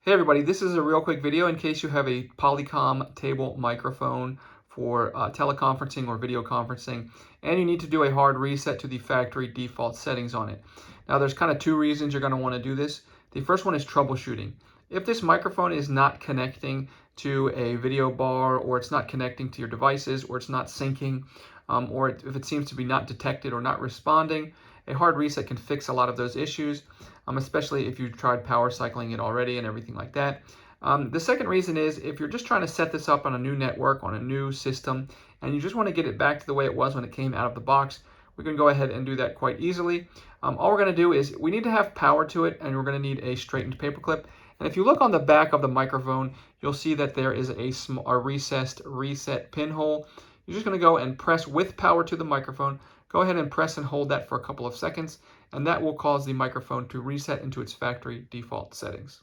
Hey everybody, this is a real quick video in case you have a Polycom Table Microphone for teleconferencing or video conferencing, and you need to do a hard reset to the factory default settings on it. Now there's kind of two reasons you're going to want to do this. The first one is troubleshooting. If this microphone is not connecting to a video bar, or it's not connecting to your devices, or it's not syncing, or if it seems to be not detected or not responding, a hard reset can fix a lot of those issues, especially if you've tried power cycling it already and everything like that. The second reason is if you're just trying to set this up on a new network, on a new system, and you just want to get it back to the way it was when it came out of the box, we can go ahead and do that quite easily. All we're going to do is we need to have power to it, and we're going to need a straightened paperclip. And if you look on the back of the microphone, you'll see that there is a recessed reset pinhole. You're just going to go and press with power to the microphone. Go ahead and press and hold that for a couple of seconds, and that will cause the microphone to reset into its factory default settings.